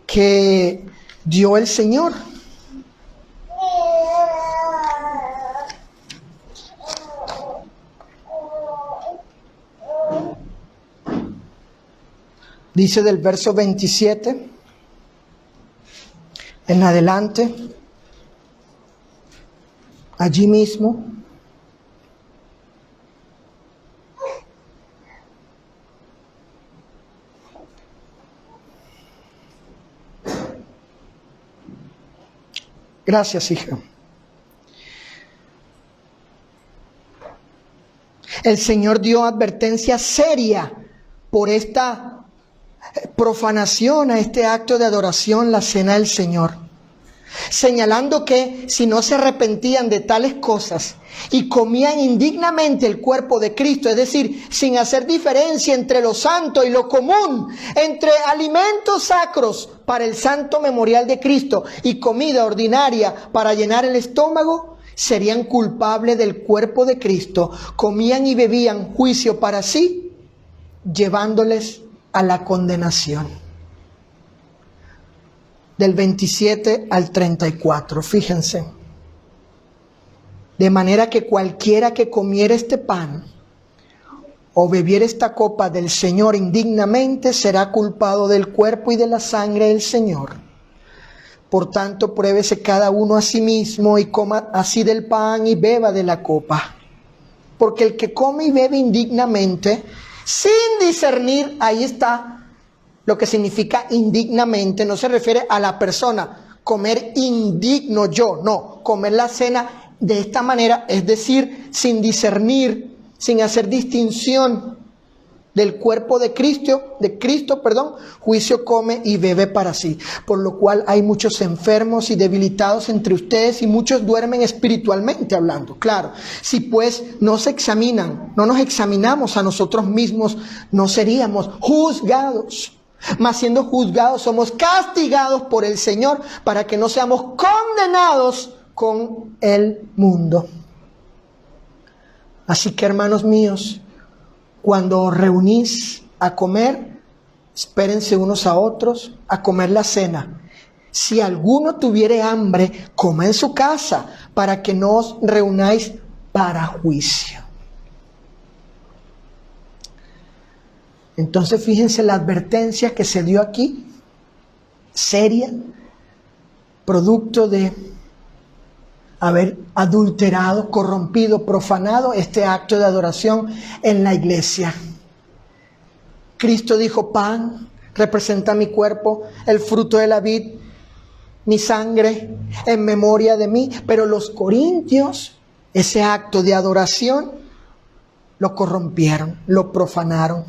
que dio el Señor. Dice del verso 27 en adelante, allí mismo, gracias, hija. El Señor dio advertencia seria por esta profanación a este acto de adoración, la cena del Señor, señalando que si no se arrepentían de tales cosas y comían indignamente el cuerpo de Cristo, es decir, sin hacer diferencia entre lo santo y lo común, entre alimentos sacros para el santo memorial de Cristo y comida ordinaria para llenar el estómago, serían culpables del cuerpo de Cristo, comían y bebían juicio para sí, llevándoles a la condenación. del 27 al 34. Fíjense. De manera que cualquiera que comiera este pan o bebiera esta copa del Señor indignamente será culpado del cuerpo y de la sangre del Señor. Por tanto, pruébese cada uno a sí mismo y coma así del pan y beba de la copa. Porque el que come y bebe indignamente, sin discernir, ahí está lo que significa indignamente, no se refiere a la persona, comer indigno yo, no, comer la cena de esta manera, es decir, sin discernir, sin hacer distinción del cuerpo de Cristo, juicio come y bebe para sí. Por lo cual hay muchos enfermos y debilitados entre ustedes y muchos duermen espiritualmente hablando. Claro, si pues no nos examinamos a nosotros mismos, no seríamos juzgados. Mas siendo juzgados somos castigados por el Señor para que no seamos condenados con el mundo. Así que, hermanos míos, cuando os reunís a comer, espérense unos a otros a comer la cena. Si alguno tuviere hambre, coma en su casa, para que no os reunáis para juicio. Entonces, fíjense la advertencia que se dio aquí, seria, producto de haber adulterado, corrompido, profanado este acto de adoración en la iglesia. Cristo dijo: pan representa mi cuerpo, el fruto de la vid, mi sangre, en memoria de mí. Pero los corintios, ese acto de adoración, lo corrompieron, lo profanaron,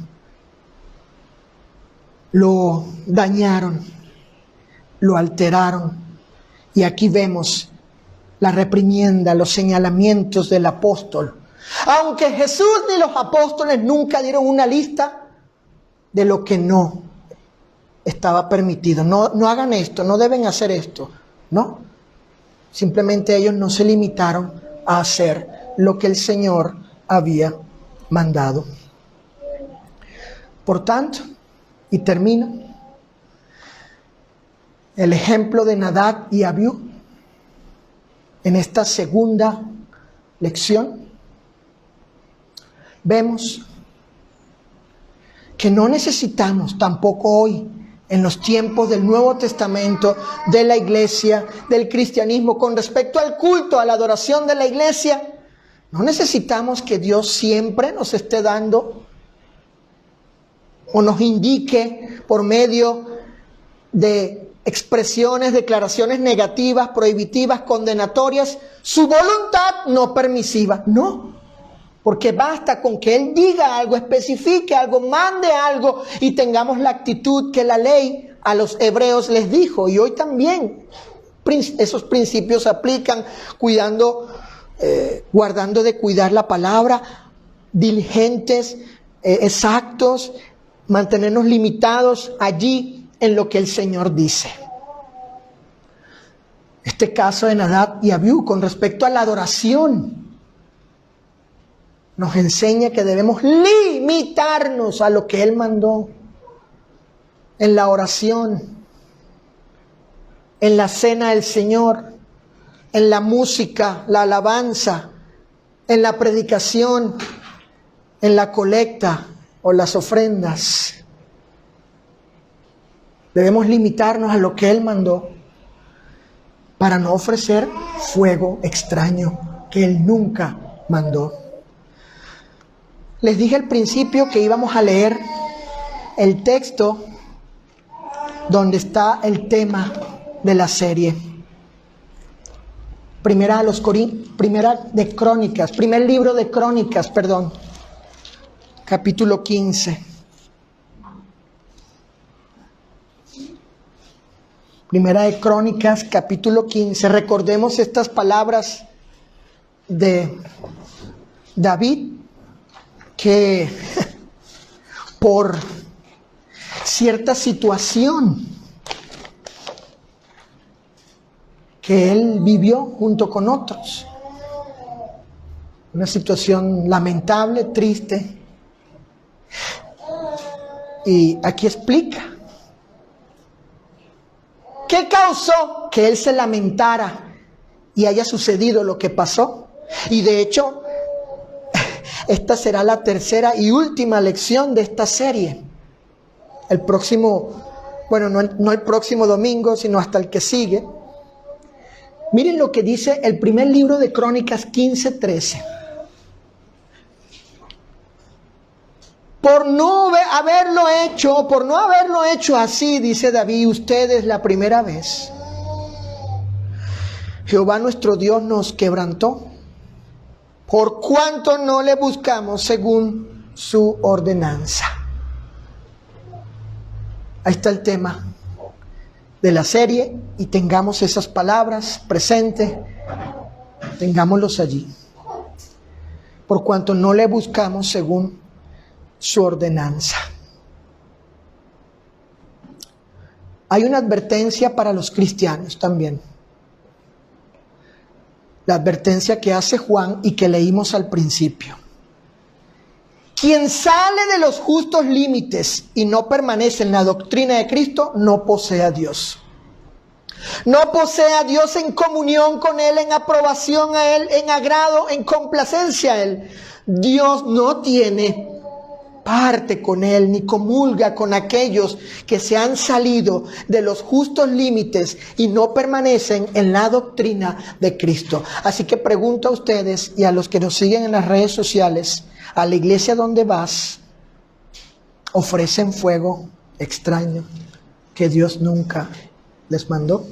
lo dañaron, lo alteraron. Y aquí vemos la reprimienda, los señalamientos del apóstol. Aunque Jesús ni los apóstoles nunca dieron una lista de lo que no estaba permitido. No hagan esto, no deben hacer esto. No. Simplemente ellos no se limitaron a hacer lo que el Señor había mandado. Por tanto, y termino, el ejemplo de Nadab y Abiú en esta segunda lección, vemos que no necesitamos tampoco hoy, en los tiempos del Nuevo Testamento, de la iglesia, del cristianismo, con respecto al culto, a la adoración de la iglesia, no necesitamos que Dios siempre nos esté dando o nos indique por medio de expresiones, declaraciones negativas, prohibitivas, condenatorias, su voluntad no permisiva. No, porque basta con que Él diga algo, especifique algo, mande algo y tengamos la actitud que la ley a los hebreos les dijo. Y hoy también esos principios se aplican, guardando de cuidar la palabra, diligentes, exactos, mantenernos limitados allí en lo que el Señor dice. Este caso de Nadab y Abiú con respecto a la adoración nos enseña que debemos limitarnos a lo que Él mandó en la oración, en la cena del Señor, en la música, la alabanza, en la predicación, en la colecta o las ofrendas. Debemos limitarnos a lo que Él mandó para no ofrecer fuego extraño que Él nunca mandó. Les dije al principio que íbamos a leer el texto donde está el tema de la serie. Primer libro de Crónicas, capítulo 15. Primera de Crónicas, capítulo 15. Recordemos estas palabras de David, que por cierta situación que él vivió junto con otros, una situación lamentable, triste, y aquí explica ¿Qué causó que él se lamentara y haya sucedido lo que pasó? Y de hecho, esta será la tercera y última lección de esta serie. El próximo, bueno, no el próximo domingo, sino hasta el que sigue. Miren lo que dice el primer libro de Crónicas 15:13. Por no haberlo hecho así, dice David, ustedes la primera vez, Jehová nuestro Dios nos quebrantó, por cuanto no le buscamos según su ordenanza. Ahí está el tema de la serie, y tengamos esas palabras presentes, tengámoslos allí. Por cuanto no le buscamos según su ordenanza. Hay una advertencia para los cristianos también. La advertencia que hace Juan y que leímos al principio. Quien sale de los justos límites y no permanece en la doctrina de Cristo, no posee a Dios. No posee a Dios en comunión con Él, en aprobación a Él, en agrado, en complacencia a Él. Dios no tiene parte con Él, ni comulga con aquellos que se han salido de los justos límites y no permanecen en la doctrina de Cristo. Así que pregunto a ustedes y a los que nos siguen en las redes sociales, a la iglesia donde vas, ¿ofrecen fuego extraño que Dios nunca les mandó?